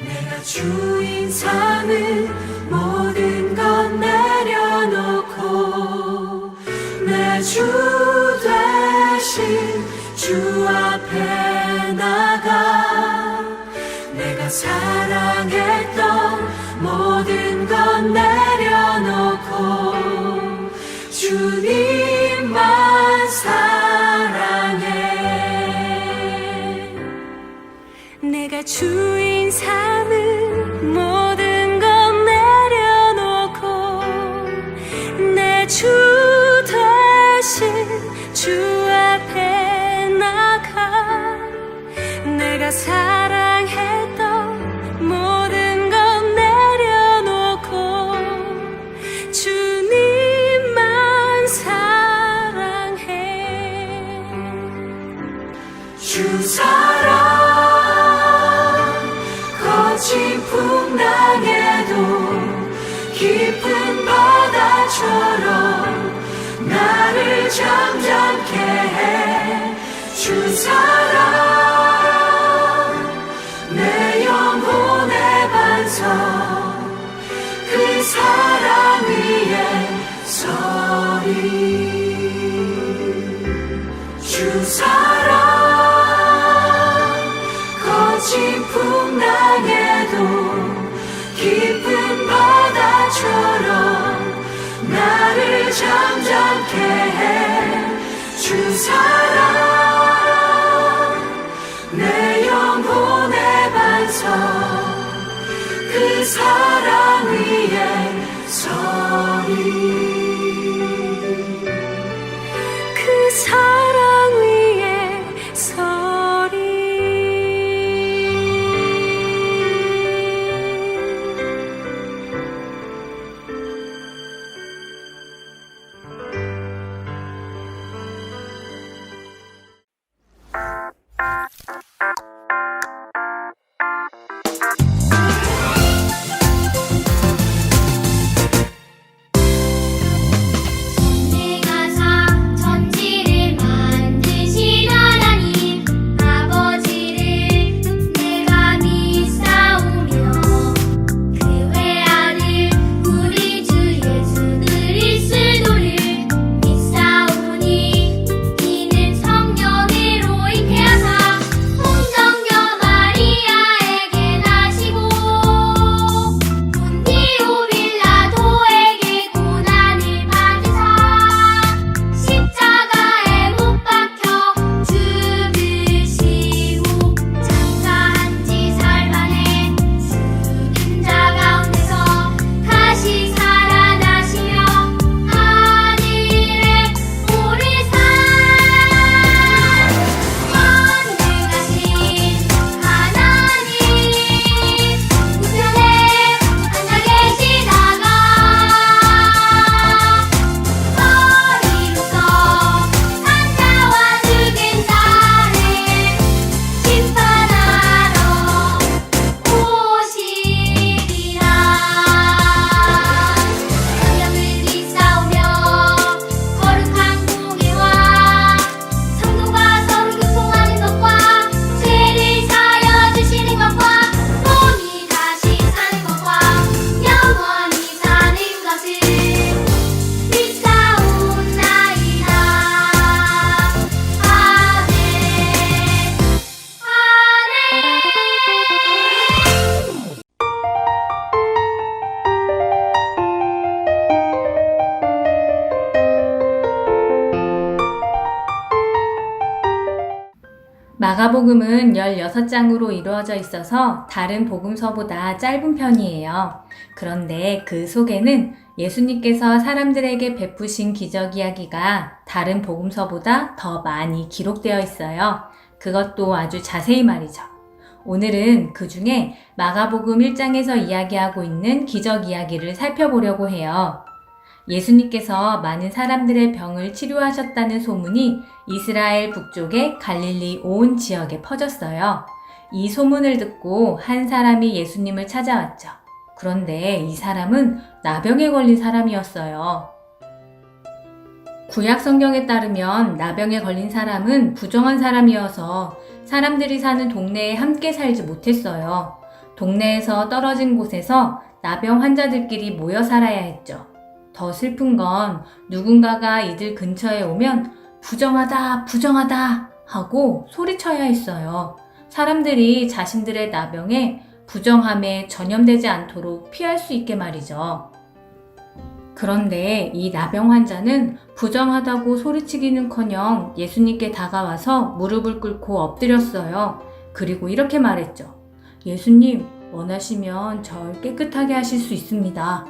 내가 주인 삼은 모든 것 내려놓고 내 주 되신 주 앞에 나가 내가 사랑했던 모든 것 내려놓고 주님만 사랑해. 내가 주인 삼은 모든 것 내려놓고 내 주 대신 주 앞에 나가 내가 사랑했던 모든 것 내려놓고 주님만 사랑해. 주 사랑 거친 풍랑에도 깊은 바다처럼 나를 잠잠케 해. 주 사랑 내 영혼의 반석 그 사랑 위에 서리. 주 사랑 거친 풍랑에도 깊은 바다처럼 나를 잠잠케 해. 주 사랑 내 영혼의 반석 그 사랑 위에 서리. 그 사랑 위에 서리. 마가복음은 16장으로 이루어져 있어서 다른 복음서보다 짧은 편이에요. 그런데 그 속에는 예수님께서 사람들에게 베푸신 기적 이야기가 다른 복음서보다 더 많이 기록되어 있어요. 그것도 아주 자세히 말이죠. 오늘은 그 중에 마가복음 1장에서 이야기하고 있는 기적 이야기를 살펴보려고 해요. 예수님께서 많은 사람들의 병을 치료하셨다는 소문이 이스라엘 북쪽의 갈릴리 온 지역에 퍼졌어요. 이 소문을 듣고 한 사람이 예수님을 찾아왔죠. 그런데 이 사람은 나병에 걸린 사람이었어요. 구약 성경에 따르면 나병에 걸린 사람은 부정한 사람이어서 사람들이 사는 동네에 함께 살지 못했어요. 동네에서 떨어진 곳에서 나병 환자들끼리 모여 살아야 했죠. 더 슬픈 건 누군가가 이들 근처에 오면 부정하다, 부정하다 하고 소리쳐야 했어요. 사람들이 자신들의 나병에 부정함에 전염되지 않도록 피할 수 있게 말이죠. 그런데 이 나병 환자는 부정하다고 소리치기는커녕 예수님께 다가와서 무릎을 꿇고 엎드렸어요. 그리고 이렇게 말했죠. 예수님, 원하시면 절 깨끗하게 하실 수 있습니다.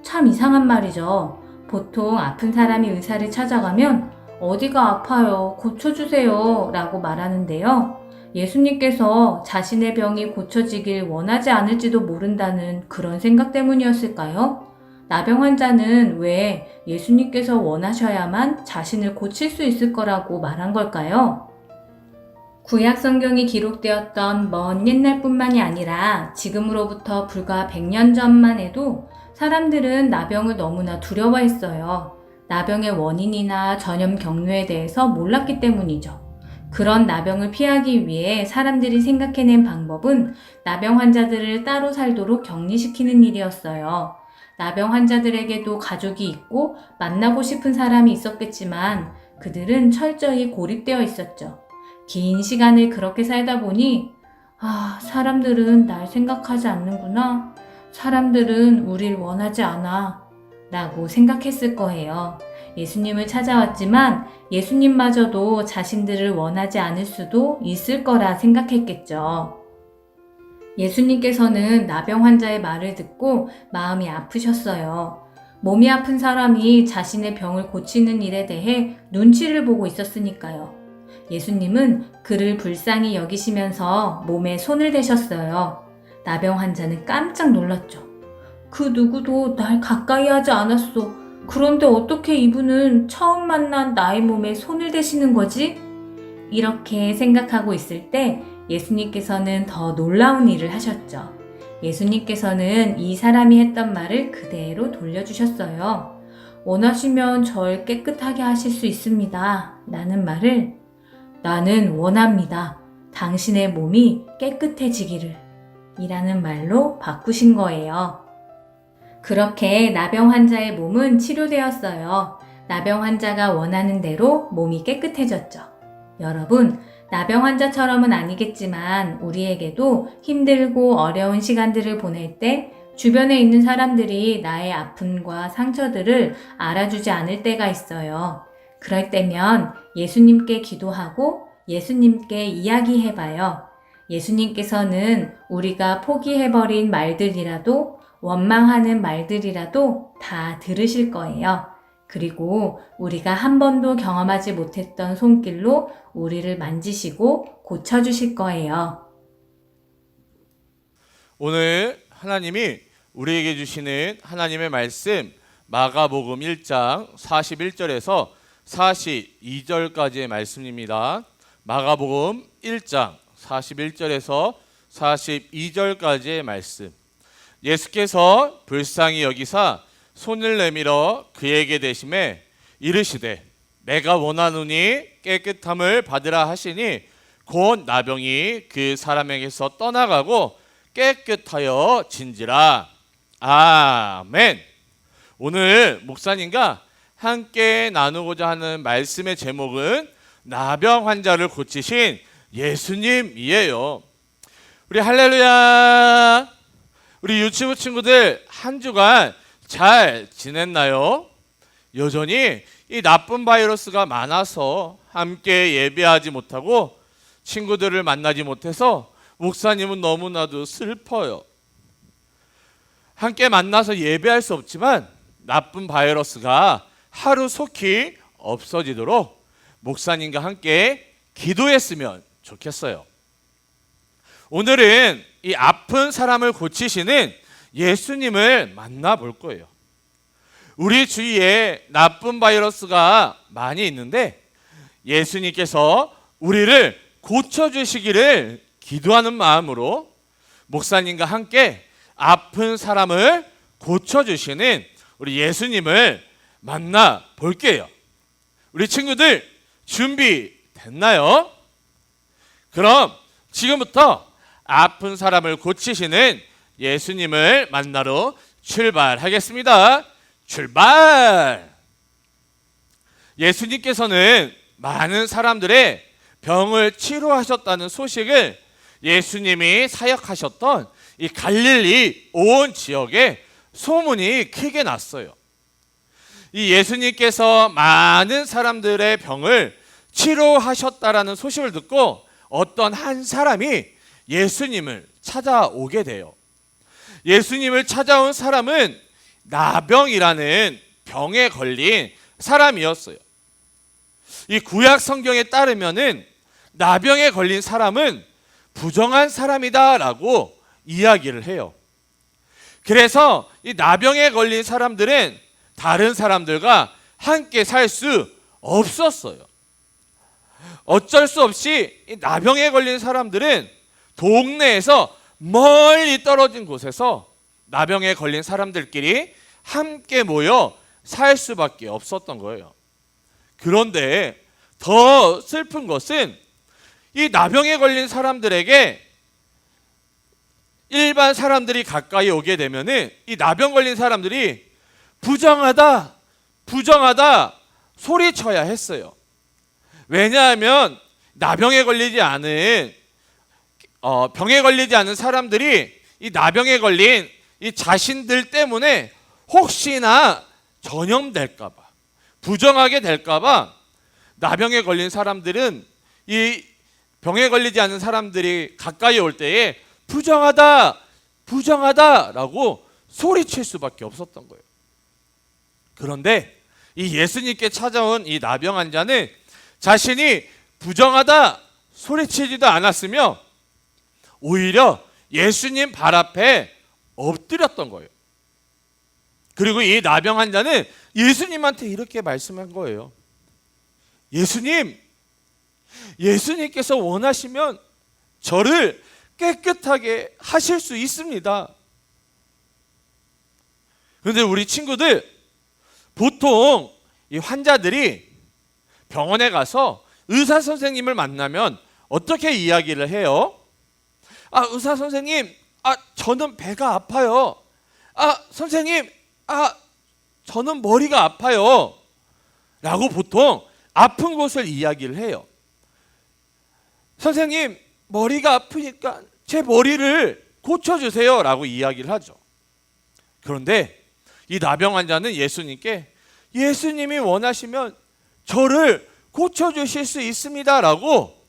참 이상한 말이죠. 보통 아픈 사람이 의사를 찾아가면 어디가 아파요, 고쳐주세요 라고 말하는데요. 예수님께서 자신의 병이 고쳐지길 원하지 않을지도 모른다는 그런 생각 때문이었을까요? 나병 환자는 왜 예수님께서 원하셔야만 자신을 고칠 수 있을 거라고 말한 걸까요? 구약 성경이 기록되었던 먼 옛날뿐만이 아니라 지금으로부터 불과 100년 전만 해도 사람들은 나병을 너무나 두려워했어요. 나병의 원인이나 전염 경로에 대해서 몰랐기 때문이죠. 그런 나병을 피하기 위해 사람들이 생각해낸 방법은 나병 환자들을 따로 살도록 격리시키는 일이었어요. 나병 환자들에게도 가족이 있고 만나고 싶은 사람이 있었겠지만 그들은 철저히 고립되어 있었죠. 긴 시간을 그렇게 살다 보니 사람들은 날 생각하지 않는구나. 사람들은 우릴 원하지 않아. 라고 생각했을 거예요. 예수님을 찾아왔지만 예수님마저도 자신들을 원하지 않을 수도 있을 거라 생각했겠죠. 예수님께서는 나병 환자의 말을 듣고 마음이 아프셨어요. 몸이 아픈 사람이 자신의 병을 고치는 일에 대해 눈치를 보고 있었으니까요. 예수님은 그를 불쌍히 여기시면서 몸에 손을 대셨어요. 나병 환자는 깜짝 놀랐죠. 그 누구도 날 가까이 하지 않았어. 그런데 어떻게 이분은 처음 만난 나의 몸에 손을 대시는 거지? 이렇게 생각하고 있을 때 예수님께서는 더 놀라운 일을 하셨죠. 예수님께서는 이 사람이 했던 말을 그대로 돌려주셨어요. 원하시면 절 깨끗하게 하실 수 있습니다. 라는 말을 나는 원합니다. 당신의 몸이 깨끗해지기를 이라는 말로 바꾸신 거예요. 그렇게 나병 환자의 몸은 치료되었어요. 나병 환자가 원하는 대로 몸이 깨끗해졌죠. 여러분, 나병 환자처럼은 아니겠지만 우리에게도 힘들고 어려운 시간들을 보낼 때 주변에 있는 사람들이 나의 아픔과 상처들을 알아주지 않을 때가 있어요. 그럴 때면 예수님께 기도하고 예수님께 이야기해봐요. 예수님께서는 우리가 포기해버린 말들이라도 원망하는 말들이라도 다 들으실 거예요. 그리고 우리가 한 번도 경험하지 못했던 손길로 우리를 만지시고 고쳐주실 거예요. 오늘 하나님이 우리에게 주시는 하나님의 말씀 마가복음 1장 41절에서 42절까지의 말씀입니다. 마가복음 1장 41절에서 42절까지의 말씀. 예수께서 불쌍히 여기사 손을 내밀어 그에게 대심에 이르시되 내가 원하노니 깨끗함을 받으라 하시니 곧 나병이 그 사람에게서 떠나가고 깨끗하여 진지라. 아멘. 오늘 목사님과 함께 나누고자 하는 말씀의 제목은 나병 환자를 고치신 예수님이에요. 우리 할렐루야. 우리 유치부 친구들 한 주간 잘 지냈나요? 여전히 이 나쁜 바이러스가 많아서 함께 예배하지 못하고 친구들을 만나지 못해서 목사님은 너무나도 슬퍼요. 함께 만나서 예배할 수 없지만 나쁜 바이러스가 하루속히 없어지도록 목사님과 함께 기도했으면 좋겠어요. 오늘은 이 아픈 사람을 고치시는 예수님을 만나볼 거예요. 우리 주위에 나쁜 바이러스가 많이 있는데 예수님께서 우리를 고쳐주시기를 기도하는 마음으로 목사님과 함께 아픈 사람을 고쳐주시는 우리 예수님을 만나볼게요. 우리 친구들 준비됐나요? 그럼 지금부터 아픈 사람을 고치시는 예수님을 만나러 출발하겠습니다. 출발! 예수님께서는 많은 사람들의 병을 치료하셨다는 소식을 예수님이 사역하셨던 이 갈릴리 온 지역에 소문이 크게 났어요. 이 예수님께서 많은 사람들의 병을 치료하셨다라는 소식을 듣고 어떤 한 사람이 예수님을 찾아오게 돼요. 예수님을 찾아온 사람은 나병이라는 병에 걸린 사람이었어요. 이 구약 성경에 따르면은 나병에 걸린 사람은 부정한 사람이다라고 이야기를 해요. 그래서 이 나병에 걸린 사람들은 다른 사람들과 함께 살 수 없었어요. 어쩔 수 없이 이 나병에 걸린 사람들은 동네에서 멀리 떨어진 곳에서 나병에 걸린 사람들끼리 함께 모여 살 수밖에 없었던 거예요. 그런데 더 슬픈 것은 이 나병에 걸린 사람들에게 일반 사람들이 가까이 오게 되면은 이 나병 걸린 사람들이 부정하다, 부정하다 소리쳐야 했어요. 왜냐하면 나병에 걸리지 않은 병에 걸리지 않은 사람들이 이 나병에 걸린 이 자신들 때문에 혹시나 전염될까봐, 부정하게 될까봐 나병에 걸린 사람들은 이 병에 걸리지 않은 사람들이 가까이 올 때에 부정하다, 부정하다라고 소리칠 수밖에 없었던 거예요. 그런데 이 예수님께 찾아온 이 나병 환자는 자신이 부정하다 소리치지도 않았으며 오히려 예수님 발 앞에 엎드렸던 거예요. 그리고 이 나병 환자는 예수님한테 이렇게 말씀한 거예요. 예수님, 예수님께서 원하시면 저를 깨끗하게 하실 수 있습니다. 그런데 우리 친구들, 보통 이 환자들이 병원에 가서 의사 선생님을 만나면 어떻게 이야기를 해요? 아, 의사 선생님, 저는 배가 아파요. 선생님, 저는 머리가 아파요. 라고 보통 아픈 곳을 이야기를 해요. 선생님, 머리가 아프니까 제 머리를 고쳐주세요. 라고 이야기를 하죠. 그런데 이 나병 환자는 예수님께 예수님이 원하시면 저를 고쳐주실 수 있습니다. 라고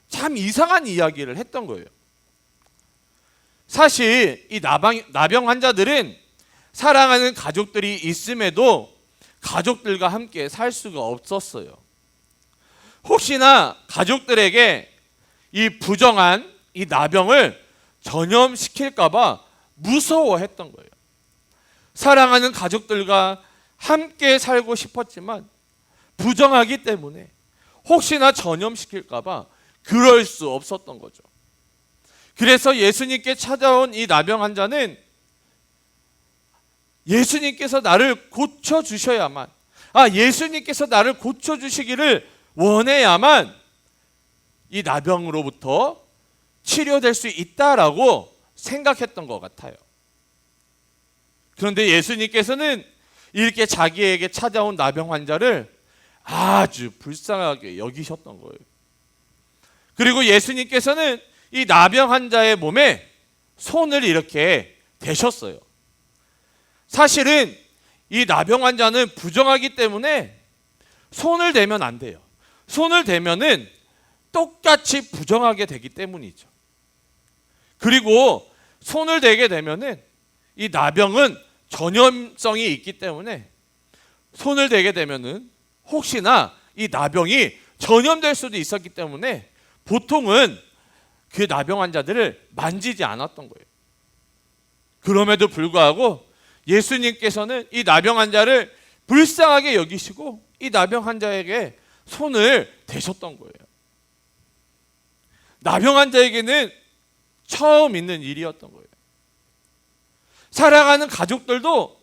참 이상한 이야기를 했던 거예요. 사실 이 나병 환자들은 사랑하는 가족들이 있음에도 가족들과 함께 살 수가 없었어요. 혹시나 가족들에게 이 부정한 이 나병을 전염시킬까봐 무서워했던 거예요. 사랑하는 가족들과 함께 살고 싶었지만 부정하기 때문에 혹시나 전염시킬까봐 그럴 수 없었던 거죠. 그래서 예수님께 찾아온 이 나병 환자는 예수님께서 나를 고쳐주셔야만, 예수님께서 나를 고쳐주시기를 원해야만 이 나병으로부터 치료될 수 있다라고 생각했던 것 같아요. 그런데 예수님께서는 이렇게 자기에게 찾아온 나병 환자를 아주 불쌍하게 여기셨던 거예요. 그리고 예수님께서는 이 나병 환자의 몸에 손을 이렇게 대셨어요. 사실은 이 나병 환자는 부정하기 때문에 손을 대면 안 돼요. 손을 대면은 똑같이 부정하게 되기 때문이죠. 그리고 손을 대게 되면은 이 나병은 전염성이 있기 때문에 손을 대게 되면은 혹시나 이 나병이 전염될 수도 있었기 때문에 보통은 그 나병 환자들을 만지지 않았던 거예요. 그럼에도 불구하고 예수님께서는 이 나병 환자를 불쌍하게 여기시고 이 나병 환자에게 손을 대셨던 거예요. 나병 환자에게는 처음 있는 일이었던 거예요. 사랑하는 가족들도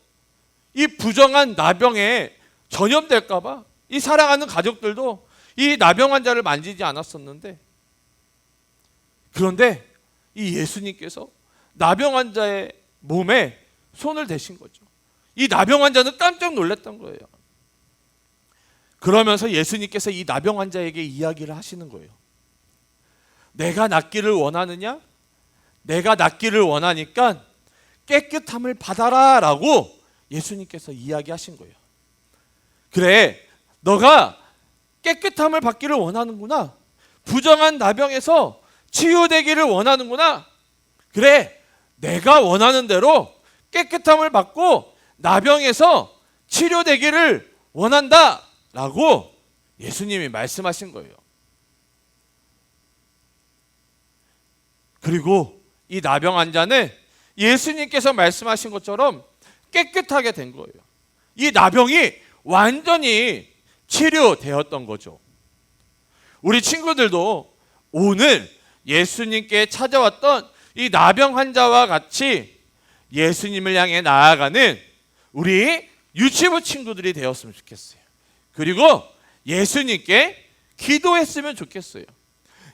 이 부정한 나병에 전염될까 봐 이 사랑하는 가족들도 이 나병 환자를 만지지 않았었는데, 그런데 이 예수님께서 나병 환자의 몸에 손을 대신 거죠. 이 나병 환자는 깜짝 놀랐던 거예요. 그러면서 예수님께서 이 나병 환자에게 이야기를 하시는 거예요. 내가 낫기를 원하느냐? 내가 낫기를 원하니까 깨끗함을 받아라 라고 예수님께서 이야기하신 거예요. 그래, 너가 깨끗함을 받기를 원하는구나. 부정한 나병에서 치유되기를 원하는구나. 그래, 내가 원하는 대로 깨끗함을 받고 나병에서 치료되기를 원한다 라고 예수님이 말씀하신 거예요. 그리고 이 나병 환자는 예수님께서 말씀하신 것처럼 깨끗하게 된 거예요. 이 나병이 완전히 치료되었던 거죠. 우리 친구들도 오늘 예수님께 찾아왔던 이 나병 환자와 같이 예수님을 향해 나아가는 우리 유치부 친구들이 되었으면 좋겠어요. 그리고 예수님께 기도했으면 좋겠어요.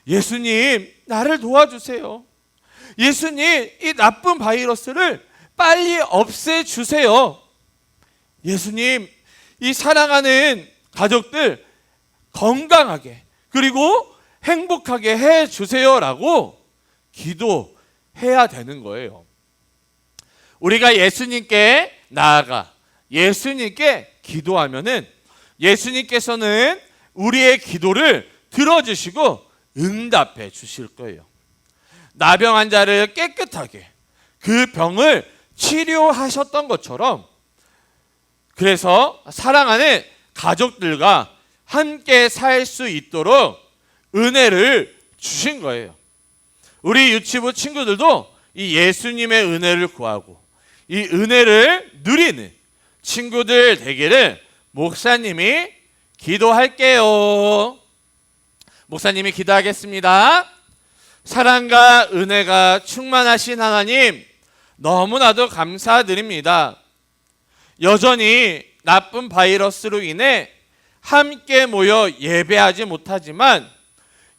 예수님, 나를 도와주세요. 예수님, 이 나쁜 바이러스를 빨리 없애주세요. 예수님, 이 사랑하는 가족들 건강하게 그리고 행복하게 해주세요라고 기도해야 되는 거예요. 우리가 예수님께 나아가 예수님께 기도하면은 예수님께서는 우리의 기도를 들어주시고 응답해 주실 거예요. 나병 환자를 깨끗하게 그 병을 치료하셨던 것처럼, 그래서 사랑하는 가족들과 함께 살 수 있도록 은혜를 주신 거예요. 우리 유치부 친구들도 이 예수님의 은혜를 구하고 이 은혜를 누리는 친구들 되기를 목사님이 기도할게요. 목사님이 기도하겠습니다. 사랑과 은혜가 충만하신 하나님, 너무나도 감사드립니다. 여전히 나쁜 바이러스로 인해 함께 모여 예배하지 못하지만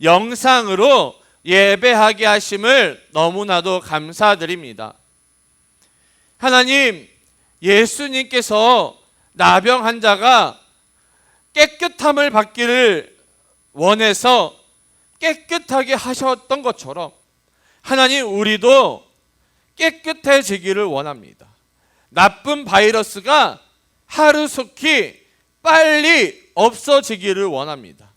영상으로 예배하게 하심을 너무나도 감사드립니다. 하나님, 예수님께서 나병 환자가 깨끗함을 받기를 원해서 깨끗하게 하셨던 것처럼 하나님, 우리도 깨끗해지기를 원합니다. 나쁜 바이러스가 하루속히 빨리 없어지기를 원합니다.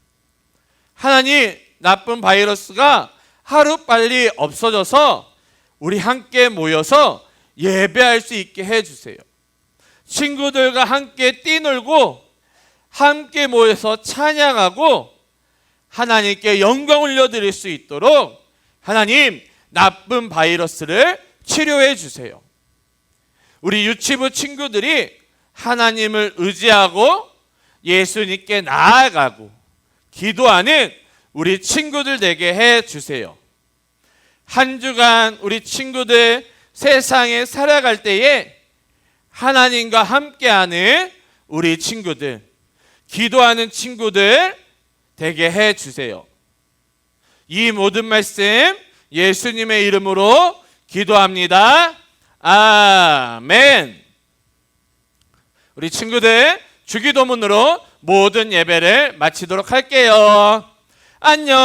하나님, 나쁜 바이러스가 하루빨리 없어져서 우리 함께 모여서 예배할 수 있게 해주세요. 친구들과 함께 뛰놀고 함께 모여서 찬양하고 하나님께 영광 올려드릴 수 있도록 하나님, 나쁜 바이러스를 치료해 주세요. 우리 유치부 친구들이 하나님을 의지하고 예수님께 나아가고 기도하는 우리 친구들 되게 해 주세요. 한 주간 우리 친구들 세상에 살아갈 때에 하나님과 함께하는 우리 친구들, 기도하는 친구들 되게 해 주세요. 이 모든 말씀 예수님의 이름으로 기도합니다. 아멘. 우리 친구들 주기도문으로 모든 예배를 마치도록 할게요. 안녕.